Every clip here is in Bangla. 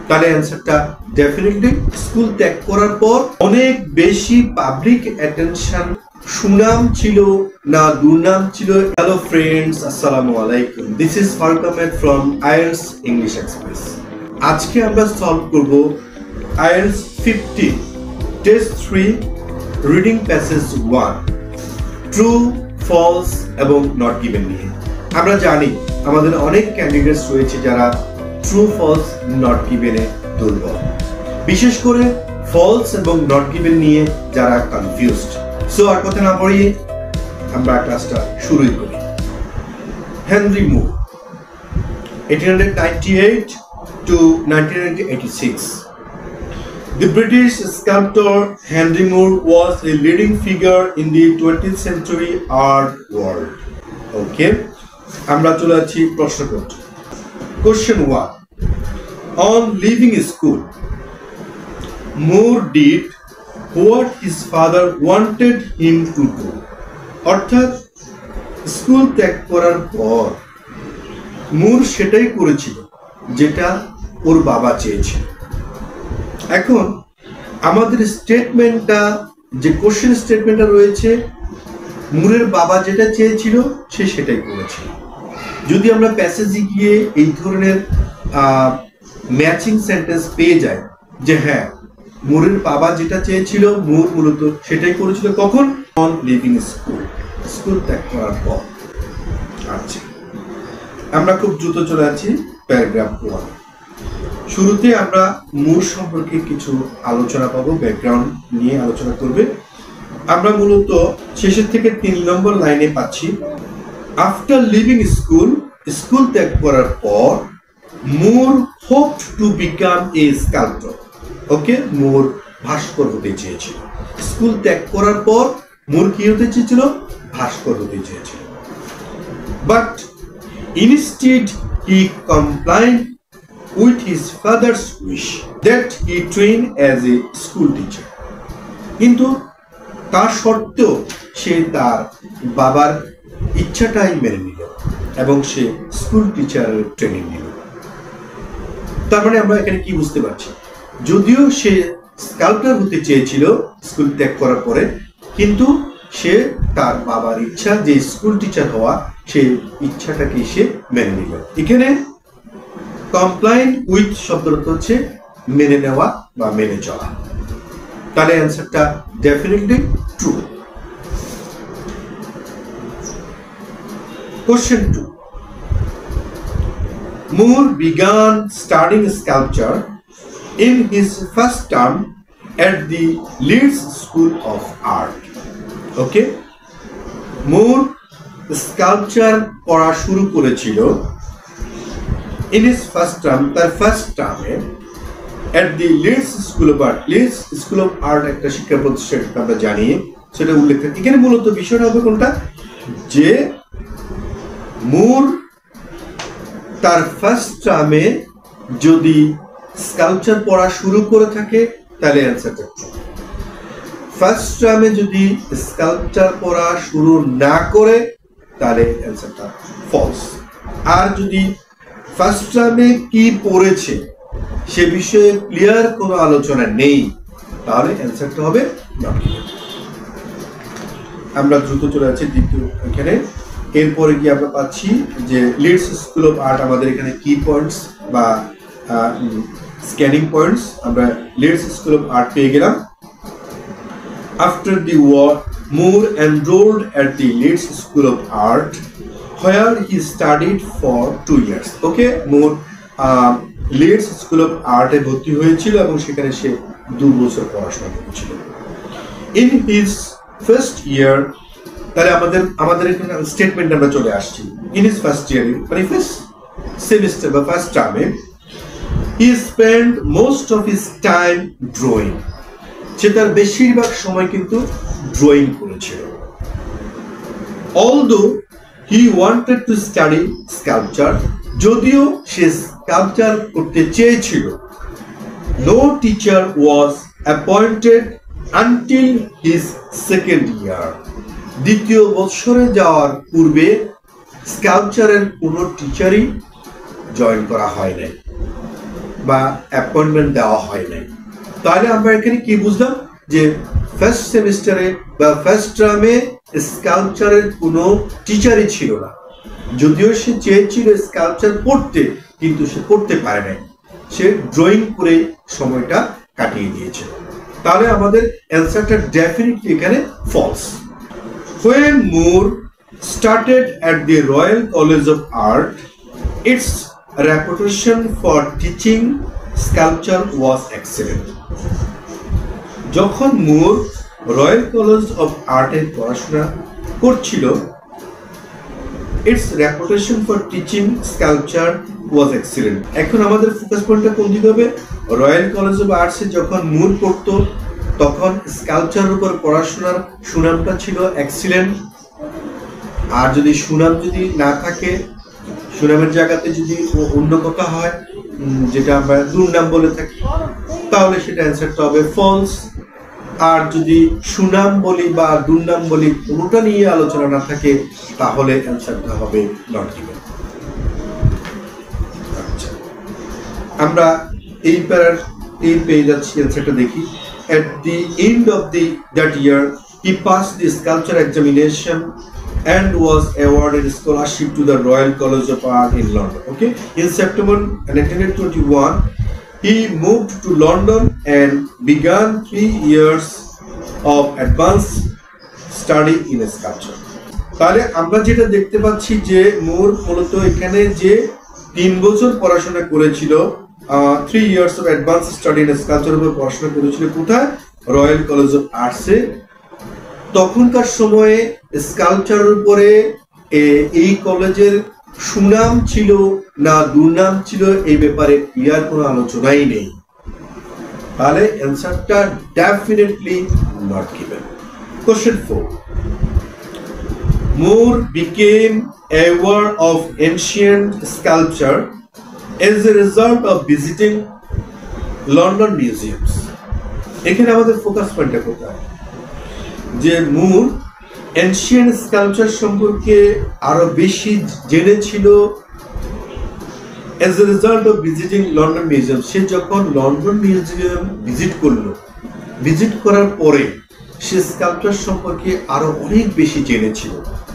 তাহলে অ্যান্সারটা ডেফিনেটলি স্কুল ত্যাগ করার পর অনেক বেশি পাবলিক অ্যাটেনশন, সুনাম ছিল না দুর্নাম ছিল। হ্যালো ফ্রেন্ডস, আসসালামু আলাইকুম। This is Faruk Ahmed from IELTS English Express. আজকে আমরা সলভ করব IELTS 50 test 3 reading passage 1 true, false এবং নট গিভেন নিয়ে। আমরা জানি আমাদের অনেক ক্যান্ডিডেটস রয়েছে যারা ট্রু, ফলস, নট গিভেনে দুর্বল, বিশেষ করে ফলস এবং নট গিভেন নিয়ে যারা কনফিউজড। সো আর কথা না বাড়িয়ে আমরা ক্লাসটা শুরুই করি। Henry Moore 1898 to 1986. The British sculptor Henry Moore was a leading figure in the 20th century art world. Okay, আমরা চলে যাচ্ছি প্রশ্ন করতে। Question 1. On leaving school, Moore did what his father wanted him to do. অর্থাৎ স্কুল ত্যাগ করার পর মুর সেটাই করেছিল যেটা ওর বাবা চেয়েছিল। এখন আমাদের স্টেটমেন্টটা, যে কোশ্চেন স্টেটমেন্টটা রয়েছে, মুরের বাবা যেটা চেয়েছিল সে সেটাই করেছিল। যদি আমরা প্যাসেজে গিয়ে এই ধরনের ম্যাচিং সেন্টেন্স পেয়ে যাই যে হ্যাঁ, মুরের বাবা যেটা চেয়েছিল মুর মূলত সেটাই করেছিল, কখন? অন লিভিং স্কুল, স্কুল ত্যাগ করার পর। আচ্ছা, আমরা খুব দ্রুত চলে আছি প্যারাগ্রাফ 1। শুরুতে আমরা মুর সম্পর্কে কিছু আলোচনা পাবো, ব্যাকগ্রাউন্ড নিয়ে আলোচনা করবে। আমরা মূলত শেষের থেকে 3 নম্বর লাইনে পাচ্ছি, আফটার লিভিং স্কুল, স্কুল ত্যাগ করার পর মুর হোপড টু বিকাম এ স্কাল্পটর। ওকে, মুর ভাস্কর হতে চেয়েছিল। স্কুল ত্যাগ করার পর মুর কি হতে চেয়েছিল? ভাস্কর হতে চেয়েছিল। But instead he complied with his father's wish that he train as a school teacher. কিন্তু তার সত্ত্বেও সে তার বাবার ইচ্ছাটাই মেনে নিল এবং সে স্কুল টিচারের ট্রেনিং নিল। তার মানে আমরা এখানে কি বুঝতে পারছি? যদিও সে স্কাল্পচার হতে চেয়েছিল স্কুল ত্যাগ করার পরে, কিন্তু সে তার বাবার ইচ্ছা যে স্কুল টিচার হওয়া, সেই ইচ্ছাটাকে সে মেনে নিল। এখানে কমপ্লাইন উইথ শব্দটা হচ্ছে মেনে নেওয়া বা মেনে চলা। তাহলে অ্যান্সারটা definitely true. Question 2. Moore began studying sculpture in his first term at the Leeds School of Art. Okay, Moore sculpture পড়া শুরু করেছিল in his first term, তার ফার্স্ট টার্মে at the Leeds School of Art. Leeds School of Art একটা শিক্ষা প্রতিষ্ঠান, আমরা জানি, সেটা উল্লেখ থাকে। এখানে মূলত বিষয়টা হবে কোনটা, যে মুর তার ফার্স্ট টার্মে যদি স্কাল্পচার পড়া শুরু করে থাকে তাহলে অ্যান্সারটা ট্রু। ফার্স্ট টার্মে যদি স্কাল্পচার পড়া শুরু না করে তাহলে অ্যান্সারটা ফলস। আর যদি ফার্স্ট টার্মে কি পড়েছে সে বিষয়ে ক্লিয়ার কোনো আলোচনা নেই, তাহলে অ্যান্সারটা হবে নট গিভেন। আমরা দ্রুত চলে যাচ্ছি দ্বিতীয় এখানে। এরপরে কি আমরা পাচ্ছি যে লিডস স্কুল অফ আর্ট, আমাদের এখানে কি পয়েন্টস বা স্ক্যানিং পয়েন্টস, আমরা লিডস স্কুল অফ আর্ট পেয়ে গেলাম। After the war Moore enrolled at the Leeds School of Art where he studied for 2 years. Okay, Moore Leeds school of আর্টে ভর্তি হয়েছিল এবং সেখানে সে 2 বছর পড়াশোনা করেছিল। ইন হিজ ফার্স্ট ইয়ার, তাহলে আমাদের এখানে স্টেটমেন্ট আমরা চলে আসছি। ইন হিজ ফার্স্ট ইয়ার, মানে ফার্স্ট সেমিস্টার বা ফার্স্ট টার্মে, he spend most of his time drawing. সে তার বেশিরভাগ সময় কিন্তু ড্রয়িং করেছিল। Although he wanted to study sculpture, যদিও সে স্কাল্পচার করতে চেয়েছিল, no teacher was appointed until his second year. দ্বিতীয় বৎসরে যাওয়ার পূর্বে স্কাল্পচারের কোনো টিচারই জয়েন করা হয় নাই। বা অ্যাপয়েন্টমেন্ট দেওয়া হয় নাই। তাহলে আমরা এখানে কি বুঝলাম যে ফার্স্ট সেমিস্টারে বা ফার্স্ট টার্মে স্কাল্পচারের কোনো টিচারই ছিল না, যদিও সে চেয়েছিল স্কাল্পচার পড়তে, কিন্তু সে পড়তে পারে নাই, সে ড্রয়িং করে সময়টা কাটিয়ে দিয়েছে। তাহলে আমাদের অ্যান্সারটা ডেফিনেটলি এখানে false. When Moore started at the Royal College of Art, its reputation for teaching sculpture was excellent. যখন মুর রয়্যাল কলেজ অফ আর্টে পড়াশোনা করছিল, its reputation for teaching sculpture was excellent. এখন আমাদের ফোকাস পয়েন্টটা কোন দিকে হবে? রয়্যাল কলেজ অফ আর্টসে যখন মুর পড়তো তখন স্কাল্পচারের উপর পড়াশোনার সুনামটা ছিল এক্সিলেন্ট। আর যদি সুনাম যদি না থাকে, সুনামের জায়গাতে যদি অন্য কথা হয় যেটা আমরা দুর্নাম বলে থাকি, তাহলে সেটা অ্যান্সারটা হবে ফলস। আর যদি সুনাম বলি বা দুর্নাম বলি কোনোটা নিয়ে আলোচনা না থাকে, তাহলে অ্যান্সারটা হবে নট গিভেন। আচ্ছা, আমরা এই প্যারার এই পেয়ে যাচ্ছি, অ্যান্সারটা দেখি। At the end of that year, he passed the sculpture examination and was awarded a scholarship to the Royal College of Art in London. Okay, in September 1921, he moved to London and began 3 years of advanced study in sculpture. তাহলে আমরা যেটা দেখতে পাচ্ছি যে মুর মূলত এখানে যে 3 বছর পড়াশোনা করেছিল, 3 years of advanced study in sculpture উপর পড়াশোনা করেছিল কোথায়? রয়্যাল কলেজ অফ আর্টসে। তখনকার সময়ে স্কাল্পচারের উপরে এই কলেজের সুনাম ছিল না দুর্নাম ছিল এই ব্যাপারে ক্লিয়ার কোনো আলোচনাই নেই। তাহলে অ্যান্সারটা definitely not given. Question 4, Moore became aware of ancient sculpture as a result of visiting London museums. এখানে আমাদের ফোকাস পয়েন্টটা কোথায়? যে মুর এনশিয়েন্ট স্কাল্পচার সম্পর্কে আরো বেশি জেনেছিল as a result of visiting London museum. সে যখন লন্ডন মিউজিয়াম ভিজিট করলো, ভিজিট করার পরে সে স্কাল্পচার সম্পর্কে আরো অনেক বেশি জেনেছিল,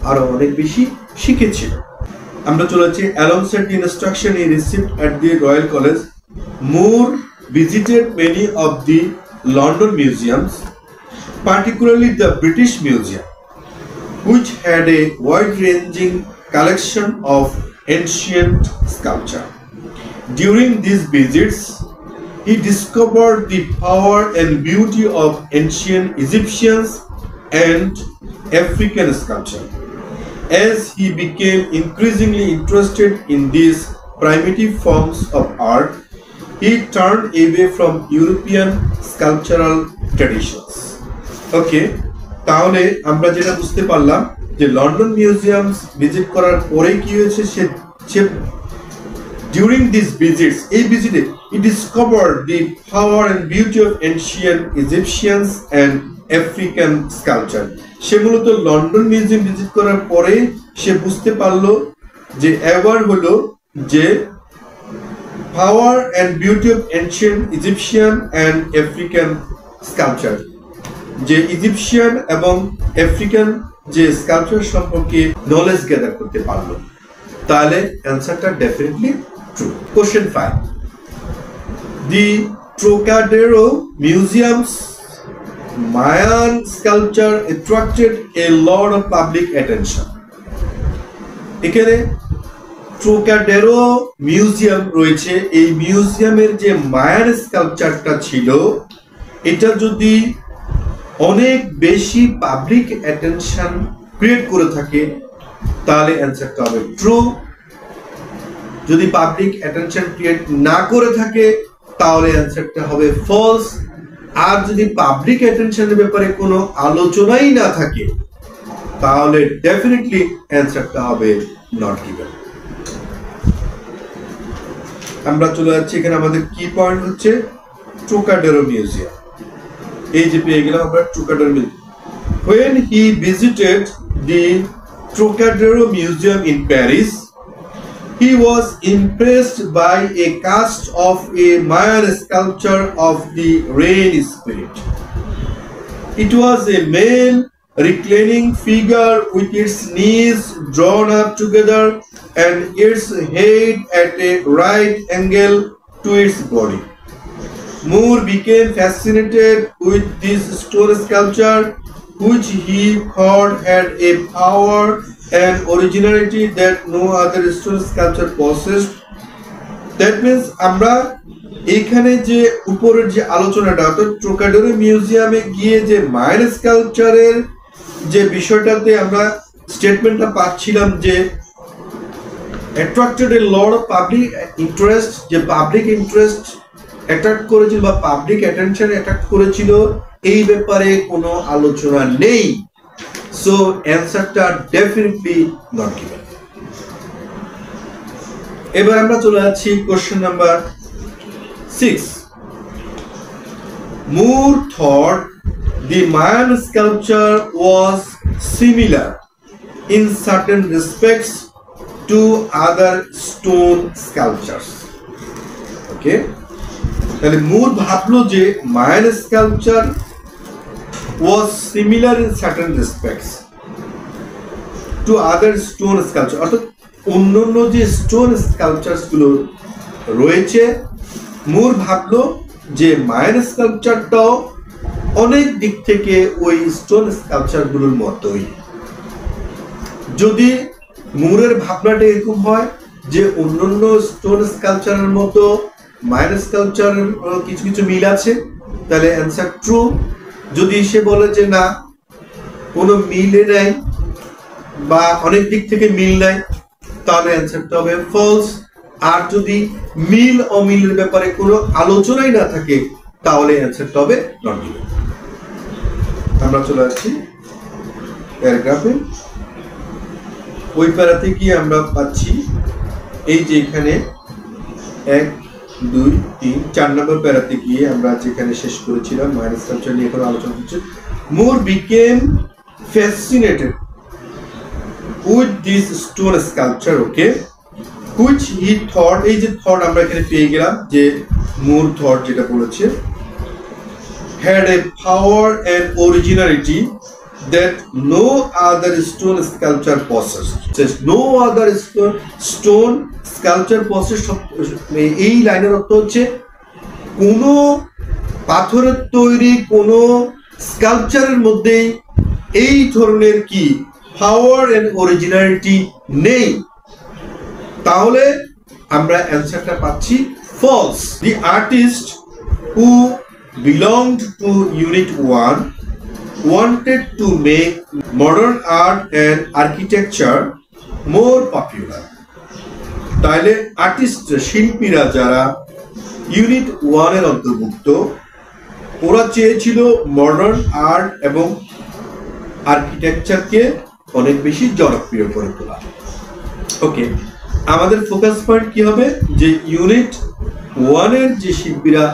আরো অনেক বেশি শিখেছিল। আমরা চলে যাচ্ছি alongside the instruction he received at the Royal College, Moore visited many of the London museums, particularly the British Museum, which had a wide-ranging collection of ancient sculpture. During these visits, he discovered the power and beauty of ancient Egyptian and African sculpture. As he became increasingly interested in these primitive forms of art, he turned away from European sculptural traditions. Okay, তাহলে আমরা যেটা বুঝতে পারলাম যে লন্ডন মিউজিয়াম ভিজিট করার পরে কি হয়েছে, সে during these visits, এই ভিজিটে he discovered the power and beauty of ancient Egyptians and African sculpture. সে মূলত লন্ডন মিউজিয়াম ভিজিট করার পরে সে বুঝতে পারলো যে অ্যাওয়ার্ড হলো যে power and beauty of ancient Egyptian and African sculpture, যে ইজিপশিয়ান এবং আফ্রিকান যে স্কাল্পচার সম্পর্কে নলেজ গ্যাদার করতে পারলো। তাহলে অ্যান্সারটা definitely true. Question 5, The Trocadero Museum's Mayan sculpture attracted a lot of public attention. এখানে ট্রোকাডেরো মিউজিয়াম রয়েছে, এই মিউজিয়ামের যে মায়ান স্কাল্পচারটা ছিল এটা যদি অনেক বেশি পাবলিক অ্যাটেনশন ক্রিয়েট করে থাকে তাহলে অ্যান্সারটা হবে ট্রু। যদি পাবলিক অ্যাটেনশন ক্রিয়েট না করে থাকে তাহলে অ্যান্সারটা হবে ফলস। আর যদি পাবলিক অ্যাটেনশনের ব্যাপারে কোনো আলোচনাই না থাকে তাহলে ডেফিনেটলি অ্যান্সারটা হবে নট গিভেন। আমরা চলে যাচ্ছি, এখানে আমাদের কি পয়েন্ট হচ্ছে ট্রোকাডেরো মিউজিয়াম। এই যে পেয়ে গেলাম আমরা ট্রোকাডেরো museum. When he visited the Trocadero Museum in Paris, He was impressed by a cast of a Mayan sculpture of the rain spirit. It was a male reclining figure with its knees drawn up together and its head at a right angle to its body. Moore became fascinated with this stone sculpture, which he thought had a power and originality that no other stone sculpture possessed. That means আমরা এখানে যে উপরের যে আলোচনাটা অর্থাৎ ট্রোকাডোরো মিউজিয়ামে গিয়ে যে মায়ান স্কাল্পচারের যে বিষয়টাতে আমরা স্টেটমেন্টটা পাচ্ছিলাম যে attracted a lot of public interest, যে পাবলিক ইন্টারেস্ট অ্যাট্রাক্ট করেছিল বা পাবলিক অ্যাটেনশন অ্যাট্রাক্ট করেছিল, এই ব্যাপারে কোনো আলোচনা নেই। সো অ্যানসারটা ডেফিনেটলি নট গিভেন। এবার আমরা চলে যাচ্ছি question number 6. Moore thought the Mayan sculpture was similar in certain respects to other stone sculptures. Okay? তাহলে মুর ভাবলো যে Mayan sculpture was similar in certain respects to other stone sculpture, অর্থাৎ অন্যান্য যে স্টোন স্কাল্পচারস গুলো রয়েছে, মুর ভাবলো যে মায়ান স্কাল্পচারটাও অনেক দিক থেকে ওই স্টোন স্কাল্পচার গুলোর মতোই। যদি মুরের ভাবনাটা এরকম হয় যে অন্যান্য স্টোন স্কাল্পচারের মতো মায়ান স্কাল্পচারের কিছু কিছু মিল আছে, তাহলে অ্যান্সার ট্রু। যদি সে বলে যে না কোনো মিলে নাই বা অনেক দিক থেকে মিল নাই, তাহলে অ্যান্সারটা হবে ফলস। আর যদি মিল অমিলের ব্যাপারে কোনো আলোচনাই না থাকে, তাহলে অ্যান্সারটা হবে নট গিভেন। আমরা চলে আসছি প্যারাগ্রাফে। ওই প্যারাতে গিয়ে আমরা পাচ্ছি এই যে এখানে 1, 2, 3, 4 নম্বর প্যারাতে গিয়ে আমরা যেখানে শেষ করেছিলাম মায়ান স্কাল্পচার নিয়ে এখন আলোচনা হচ্ছে। Moore became fascinated with this stone sculpture, okay, which he thought, এই যে থট আমরা এখানে পেয়ে গেলাম যে মুর থট যেটা বলেছে, had a power and originality that no other stone sculpture possessed. Says no other stone sculpture possessed. এই লাইনের অর্থ হচ্ছে কোনো পাথরের তৈরি কোনো স্কাল্পচারের মধ্যে এই ধরনের কি পাওয়ার এন্ড অরিজিনালিটি নেই। তাহলে আমরা অ্যান্সারটা পাচ্ছি false. The artist who belonged to Unit 1 wanted to make modern art and architecture more popular. তাহলে আর্টিস্ট শিল্পীরা যারা ইউনিট 1 এর অন্তর্ভুক্ত, ওরা চেয়েছিল মডার্ন আর্ট এবং আর্কিটেকচারকে অনেক বেশি জনপ্রিয় করে তোলা। ওকে, আমাদের ফোকাস পয়েন্ট কি হবে যে ইউনিট 1 এর যে শিল্পীরা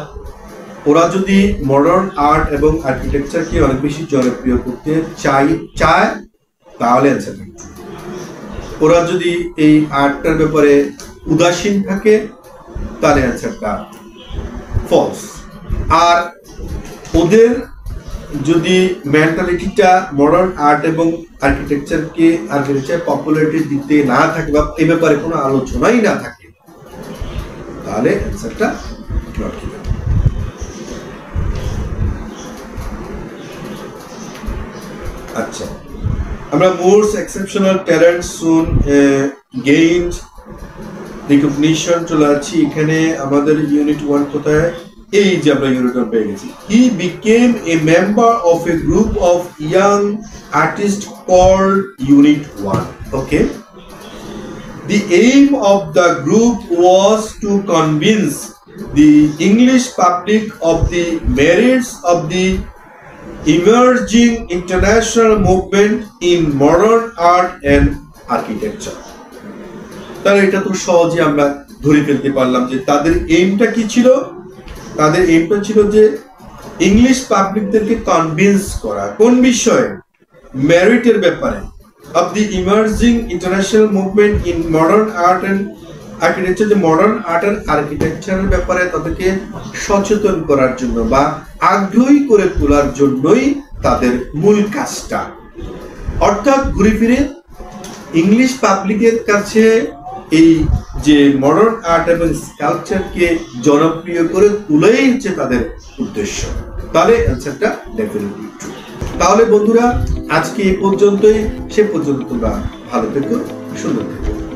ওরা যদি মডার্ন আর্ট এবং আর্কিটেকচারকে অনেক বেশি জনপ্রিয় করতে চায় তাহলে অ্যান্সার। ওরা যদি এই আর্টটার ব্যাপারে উদাসীন থাকে তাহলে অ্যান্সারটা ফলস। আর ওদের যদি মেন্টালিটিটা মডার্ন আর্ট এবং আর্কিটেকচার পপুলারিটি দিতে না থাকে বা এই ব্যাপারে কোনো আলোচনাই না থাকে, তাহলে অ্যান্সারটা নট গিভেন। আচ্ছা, আমরা Moore's exceptional talent soon gained recognition চলে যাচ্ছি। এখানে আমাদের ইউনিট 1 কোথায়, এই যে আমরা ইউনিট 1 পেয়ে গেছি। He became a member of a group of young artists called Unit 1. Okay. The aim of the group was to convince the English public of the merits of the emerging international movement in modern art and architecture. তাহলে এটা তো সহজে আমরা ধরে ফেলতে পারলাম যে তাদের এইমটা কি ছিল। তাদের এইমটা ছিল যে ইংলিশ পাবলিকদেরকে কনভিন্স করা কোন বিষয়ে, মেরিটের ব্যাপারে, of the emerging international movement in modern art and architecture যে মডার্ন আর্ট এন্ড আর্কিটেকচারের ব্যাপারে তাদেরকে সচেতন করার জন্য বা আগ্রহী করে তোলার জন্যই তাদের মূল কাজটা। অর্থাৎ ঘুরে ফিরে ইংলিশ পাবলিকের কাছে এই যে মডার্ন আর্ট এবং স্কাল্পচারকে জনপ্রিয় করে তুলেই হচ্ছে তাদের উদ্দেশ্য। তাহলে অ্যান্সারটা ডেফিনেটলি ট্রু। তাহলে বন্ধুরা আজকে এই পর্যন্তই, সে পর্যন্ত তোমরা ভালো থেকো, সুন্দর থেকো।